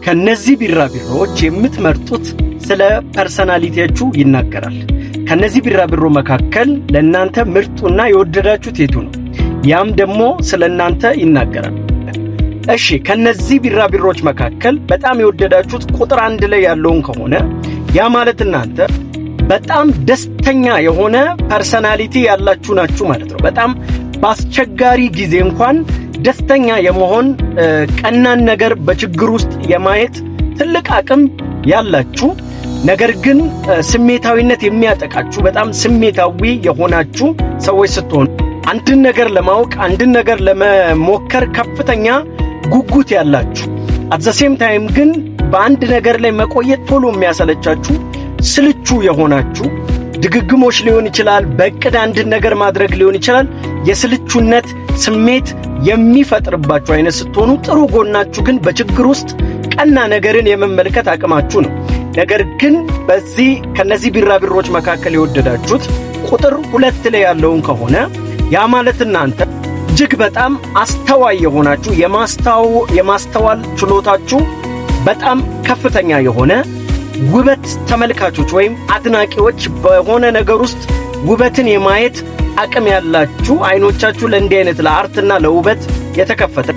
ከነዚህ ቢራቢሮዎች የምትመርጡት ስለ ፐርሰናሊቲያችሁ ይናገራል። ከነዚህ ቢራቢሮ መካከል ለእናንተ ምርጡና የወደዳችሁት የቱ ነው? ያም ደግሞ ስለእናንተ ይናገራል። እሺ ከነዚህ ቢራቢሮዎች መካከል በጣም የወደዳችሁት ቁጥር 1 ላይ ያለውን ከሆነ ያ ማለት እናንተ በጣም ደስተኛ የሆነ ፐርሰናሊቲ ያላችሁ ናችሁ ማለት ነው። በጣም በአስቸጋሪ ጊዜ እንኳን ደስተኛ የመሆን ቀናን ነገር በችግር ውስጥ የማየት ትልቅ አቅም ያላችሁ፣ ነገር ግን ስሜታዊነት የሚያጠቃችሁ በጣም ስሜታዊ የሆናችሁ ሰዎች ስትሆኑ አንድን ነገር ለማወቅ አንድን ነገር ለመሞከር ከፍተኛ ጉጉት ያላችሁ at the same time ግን በአንድ ነገር ላይ መቆየት ቶሎ የሚያሰለቻችሁ ስልቹ የሆናችሁ ድግግሞሽ ሊሆን ይችላል፣ በእቅድ አንድን ነገር ማድረግ ሊሆን ይችላል። የስልቹነት ስሜት የሚፈጥርባችሁ አይነት ስትሆኑ ጥሩ ጎናችሁ ግን በችግር ውስጥ ቀና ነገርን የመመልከት አቅማችሁ ነው። ነገር ግን በዚህ ከነዚህ ቢራቢሮች መካከል የወደዳችሁት ቁጥር 2 ላይ ያለውን ከሆነ ያ ማለት እናንተ እጅግ በጣም አስተዋይ የሆናችሁ የማስተዋል ችሎታችሁ በጣም ከፍተኛ የሆነ ውበት ተመልካቾች ወይም አድናቂዎች በሆነ ነገር ውስጥ ውበትን የማየት አቅም ያላችሁ አይኖቻችሁ ለእንዲህ አይነት ለአርትና ለውበት የተከፈተ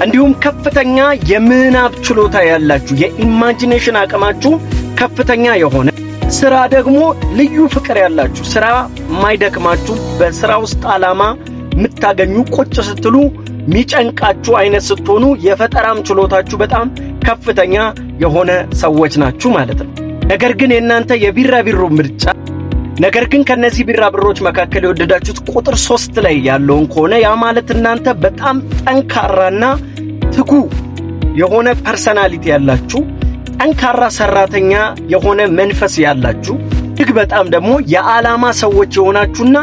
እንዲሁም ከፍተኛ የምናብ ችሎታ ያላችሁ የኢማጂኔሽን አቅማችሁ ከፍተኛ የሆነ ስራ ደግሞ ልዩ ፍቅር ያላችሁ ስራ ማይደክማችሁ በስራ ውስጥ ዓላማ ምታገኙ ቁጭ ስትሉ ሚጨንቃችሁ አይነት ስትሆኑ የፈጠራም ችሎታችሁ በጣም ከፍተኛ የሆነ ሰዎች ናችሁ ማለት ነው። ነገር ግን የእናንተ የቢራቢሮ ምርጫ ነገር ግን ከነዚህ ቢራቢሮች መካከል የወደዳችሁት ቁጥር 3 ላይ ያለውን ከሆነ ያ ማለት እናንተ በጣም ጠንካራና ትጉ የሆነ ፐርሰናሊቲ ያላችሁ ጠንካራ ሰራተኛ የሆነ መንፈስ ያላችሁ እጅግ በጣም ደግሞ የዓላማ ሰዎች የሆናችሁና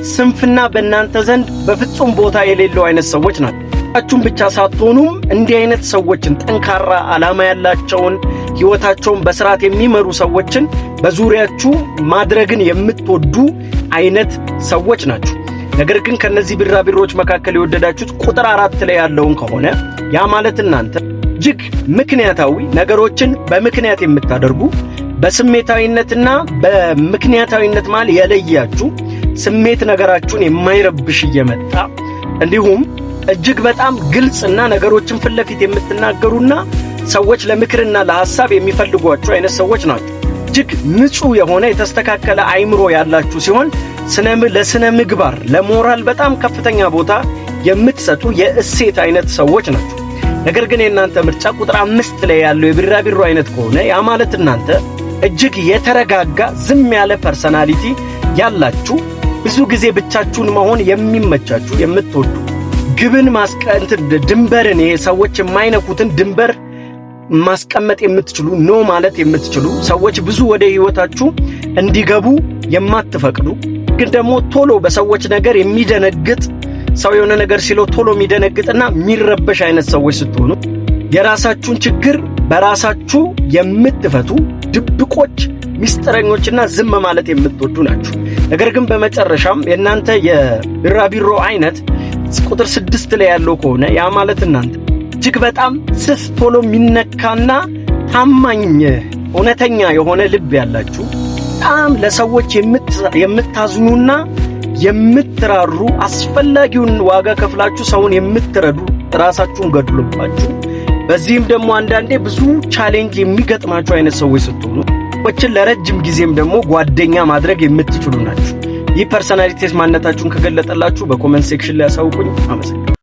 ስንፍና በእናንተ ዘንድ በፍጹም ቦታ የሌለው አይነት ሰዎች ናችሁ። አችሁም ብቻ ሳትሆኑም እንዲህ አይነት ሰዎችን ጠንካራ ዓላማ ያላቸውን ሕይወታቸውን በስርዓት የሚመሩ ሰዎችን በዙሪያችሁ ማድረግን የምትወዱ አይነት ሰዎች ናችሁ። ነገር ግን ከነዚህ ቢራቢሮች መካከል የወደዳችሁት ቁጥር 4 ላይ ያለውን ከሆነ ያ ማለት እናንተ እጅግ ምክንያታዊ ነገሮችን በምክንያት የምታደርጉ በስሜታዊነትና በምክንያታዊነት ማለት የለያችሁ ስሜት ነገራችሁን የማይረብሽ እየመጣ እንዲሁም እጅግ በጣም ግልጽና ነገሮችን ፍለፊት የምትናገሩና ሰዎች ለምክርና ለሐሳብ የሚፈልጓችሁ አይነት ሰዎች ናችሁ። እጅግ ንጹህ የሆነ የተስተካከለ አይምሮ ያላችሁ ሲሆን ለስነ ምግባር ለሞራል በጣም ከፍተኛ ቦታ የምትሰጡ የእሴት አይነት ሰዎች ናችሁ። ነገር ግን የእናንተ ምርጫ ቁጥር 5 ላይ ያለው የቢራቢሮ አይነት ከሆነ ያ ማለት እናንተ እጅግ የተረጋጋ ዝም ያለ ፐርሰናሊቲ ያላችሁ ብዙ ጊዜ ብቻችሁን መሆን የሚመቻችሁ የምትወዱ ግብን ማስቀንት ድንበርን ሰዎች የማይነኩትን ድንበር ማስቀመጥ የምትችሉ ኖ ማለት የምትችሉ ሰዎች ብዙ ወደ ህይወታችሁ እንዲገቡ የማትፈቅዱ ግን ደግሞ ቶሎ በሰዎች ነገር የሚደነግጥ ሰው የሆነ ነገር ሲለው ቶሎ የሚደነግጥና የሚረበሽ አይነት ሰዎች ስትሆኑ የራሳችሁን ችግር በራሳችሁ የምትፈቱ ድብቆች ሚስጥረኞችና ዝም ማለት የምትወዱ ናችሁ። ነገር ግን በመጨረሻም የእናንተ የቢራቢሮ አይነት ቁጥር 6 ላይ ያለው ከሆነ ያ ማለት እናንተ እጅግ በጣም ስስ ቶሎ የሚነካና ታማኝ እውነተኛ የሆነ ልብ ያላችሁ በጣም ለሰዎች የምታዝኑና የምትራሩ አስፈላጊውን ዋጋ ከፍላችሁ ሰውን የምትረዱ ራሳችሁን ገድሉባችሁ በዚህም ደግሞ አንዳንዴ ብዙ ቻሌንጅ የሚገጥማችሁ አይነት ሰዎች ስትሆኑ ወችን ለረጅም ጊዜም ደግሞ ጓደኛ ማድረግ የምትችሉ ናችሁ። ይህ ፐርሰናሊቲስ ማንነታችሁን ከገለጠላችሁ በኮሜንት ሴክሽን ላይ አሳውቁኝ። አመሰግናለሁ።